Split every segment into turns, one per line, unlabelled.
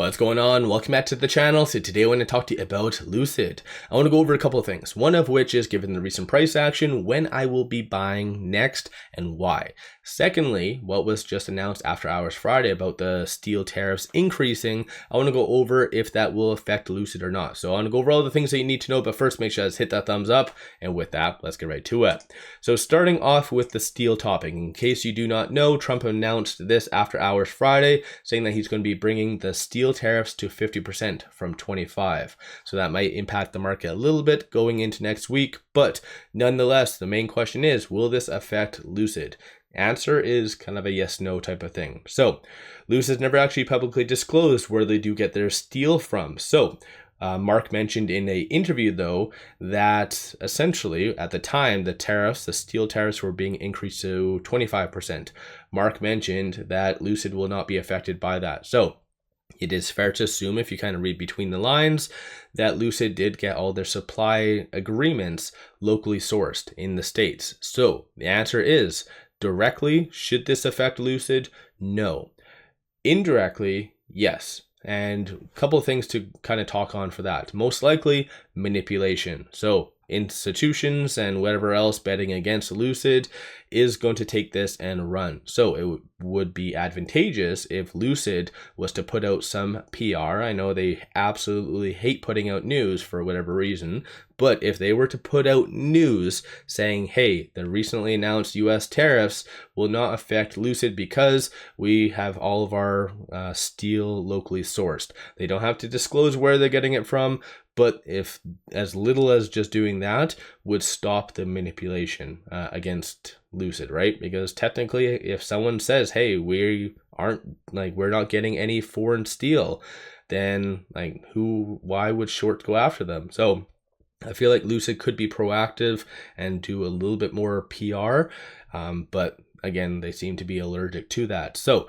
What's going on? Welcome back to the channel. So today I want to talk to you about Lucid. I want to go over a couple of things, one of which is, given the recent price action, when I will be buying next and why. Secondly, what was just announced after hours Friday about the steel tariffs increasing. I want to go over if that will affect Lucid or not. So I want to go over all the things that you need to know, but first make sure to hit that thumbs up. And with that, let's get right to it. So starting off with the steel topic, in case you do not know, Trump announced this after hours Friday, saying that he's going to be bringing the steel tariffs to 50% from 25%. So that might impact the market a little bit going into next week, but nonetheless, the main question is, will this affect Lucid? Answer is kind of a yes/no type of thing. So Lucid's never actually publicly disclosed where they do get their steel from. So Mark mentioned in an interview, though, that essentially at the time, the steel tariffs were being increased to 25%. Mark mentioned that Lucid will not be affected by that. So it is fair to assume, if you kind of read between the lines, that Lucid did get all their supply agreements locally sourced in the States. So the answer is, directly, should this affect Lucid? No. Indirectly, yes. And a couple of things to kind of talk on for that. Most likely, manipulation. So institutions and whatever else betting against Lucid is going to take this and run. So it would be advantageous if Lucid was to put out some PR. I know they absolutely hate putting out news for whatever reason, but if they were to put out news saying, hey, the recently announced US tariffs will not affect Lucid because we have all of our steel locally sourced. They don't have to disclose where they're getting it from, but if as little as just doing that would stop the manipulation against Lucid, right? Because technically, if someone says, hey, we're not getting any foreign steel, then why would short go after them? So I feel like Lucid could be proactive and do a little bit more PR, but again, they seem to be allergic to that. So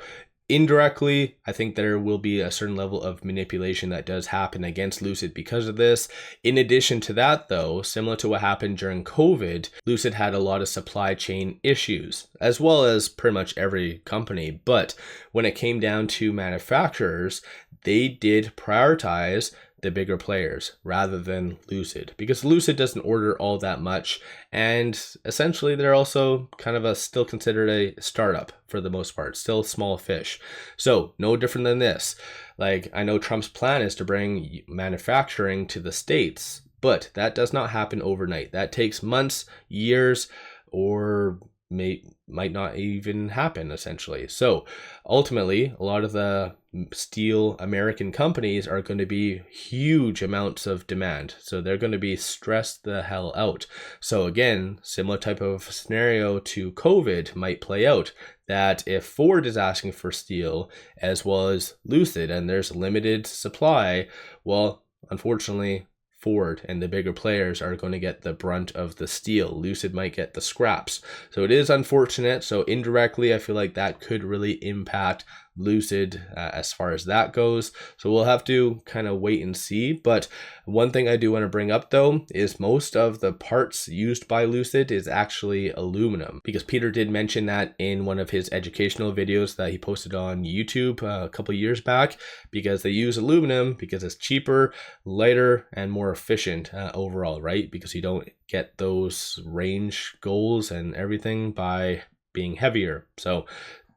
indirectly, I think there will be a certain level of manipulation that does happen against Lucid because of this. In addition to that, though, similar to what happened during COVID, Lucid had a lot of supply chain issues, as well as pretty much every company. But when it came down to manufacturers, they did prioritize the bigger players rather than Lucid, because Lucid doesn't order all that much, and essentially they're also kind of still considered a startup for the most part, still small fish. So no different than this. I know Trump's plan is to bring manufacturing to the States, but that does not happen overnight. That takes months, years, or might not even happen, essentially. So ultimately, a lot of the steel American companies are going to be huge amounts of demand. So they're going to be stressed the hell out. So again, similar type of scenario to COVID might play out, that if Ford is asking for steel as well as Lucid and there's limited supply, well, unfortunately, Ford and the bigger players are going to get the brunt of the steel. Lucid might get the scraps. So it is unfortunate. So indirectly, I feel like that could really impact Lucid as far as that goes. So we'll have to kind of wait and see. But one thing I do want to bring up, though, is most of the parts used by Lucid is actually aluminum, because Peter did mention that in one of his educational videos that he posted on YouTube a couple years back, because they use aluminum because it's cheaper, lighter, and more efficient overall, right? Because you don't get those range goals and everything by being heavier. So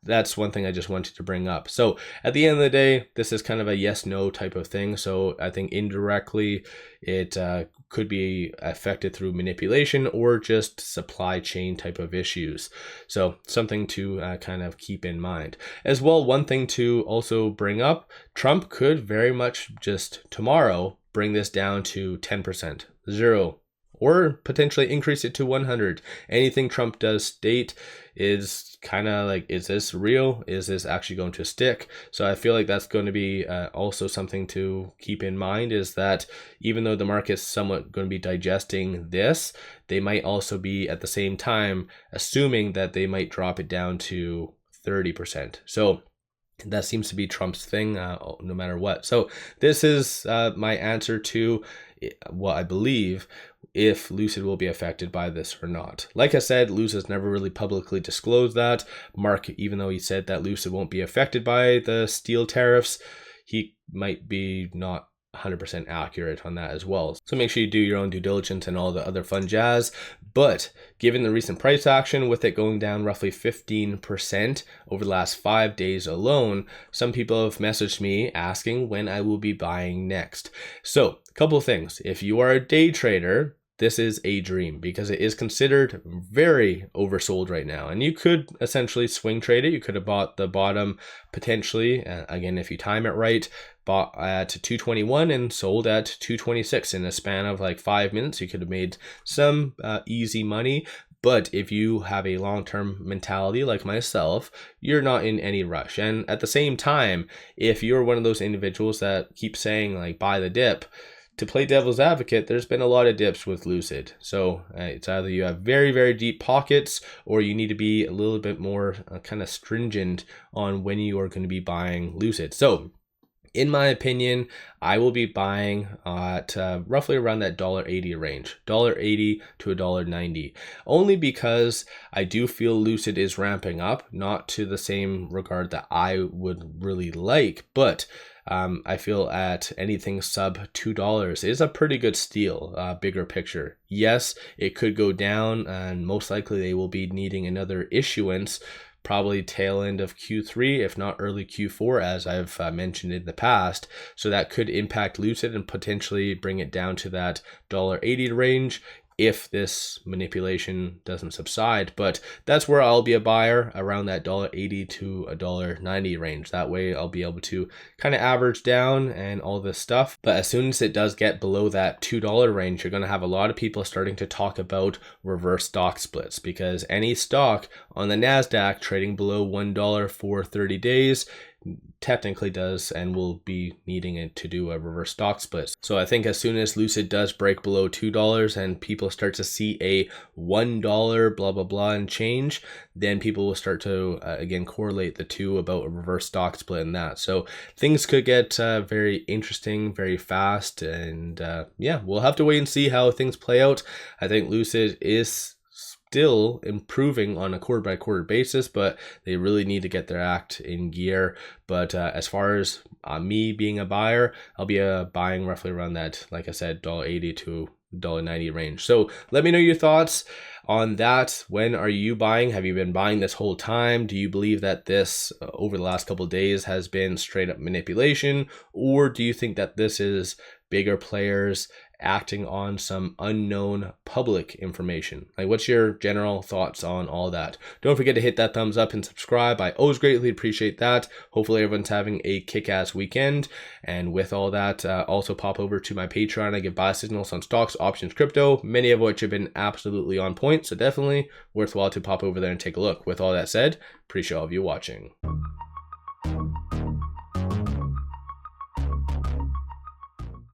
that's one thing I just wanted to bring up. So at the end of the day, this is kind of a yes/no type of thing. So I think indirectly it could be affected through manipulation or just supply chain type of issues. So something to kind of keep in mind. As well, one thing to also bring up, Trump could very much just tomorrow bring this down to 10%, 0, or potentially increase it to 100. Anything Trump does state is kind of like, is this real? Is this actually going to stick? So I feel like that's going to be also something to keep in mind, is that even though the market's somewhat going to be digesting this, they might also be at the same time assuming that they might drop it down to 30%. So that seems to be Trump's thing, no matter what. So this is my answer to what I believe if Lucid will be affected by this or not. Like I said, Lucid's never really publicly disclosed that. Mark, even though he said that Lucid won't be affected by the steel tariffs, he might be not 100% accurate on that as well. So make sure you do your own due diligence and all the other fun jazz. But given the recent price action, with it going down roughly 15% over the last 5 days alone, some people have messaged me asking when I will be buying next. So a couple of things. If you are a day trader, this is a dream because it is considered very oversold right now. And you could essentially swing trade it. You could have bought the bottom potentially, again, if you time it right, bought at 221 and sold at 226 in a span of like 5 minutes. You could have made some easy money. But if you have a long-term mentality like myself, you're not in any rush. And at the same time, if you're one of those individuals that keep saying like buy the dip, to play devil's advocate, there's been a lot of dips with Lucid. So it's either you have very, very deep pockets, or you need to be a little bit more kind of stringent on when you are going to be buying Lucid. So in my opinion, I will be buying at roughly around that $1.80 range, $1.80 to $1.90, only because I do feel Lucid is ramping up, not to the same regard that I would really like, but I feel at anything sub $2 is a pretty good steal, bigger picture. Yes, it could go down, and most likely they will be needing another issuance, probably tail end of Q3, if not early Q4, as I've mentioned in the past. So that could impact Lucid and potentially bring it down to that $1.80 range if this manipulation doesn't subside. But that's where I'll be a buyer, around that $1.80 to $1.90 range. That way I'll be able to kind of average down and all this stuff. But as soon as it does get below that $2 range, you're going to have a lot of people starting to talk about reverse stock splits, because any stock on the NASDAQ trading below $1 for 30 days technically does and will be needing it to do a reverse stock split. So I think as soon as Lucid does break below $2 and people start to see a $1 blah blah blah and change, then people will start to again correlate the two about a reverse stock split and that. So things could get very interesting very fast, and yeah, we'll have to wait and see how things play out. I think Lucid is still improving on a quarter by quarter basis, but they really need to get their act in gear. But as far as me being a buyer, I'll be buying roughly around that, like I said, $1.80 to $1.90 range. So let me know your thoughts on that. When are you buying? Have you been buying this whole time? Do you believe that this over the last couple of days has been straight up manipulation, or do you think that this is bigger players acting on some unknown public information? Like, what's your general thoughts on all that? Don't forget to hit that thumbs up and subscribe. I always greatly appreciate that. Hopefully everyone's having a kick-ass weekend. And with all that, also pop over to my Patreon. I give buy signals on stocks, options, crypto, many of which have been absolutely on point. So definitely worthwhile to pop over there and take a look. With all that said, appreciate all of you watching.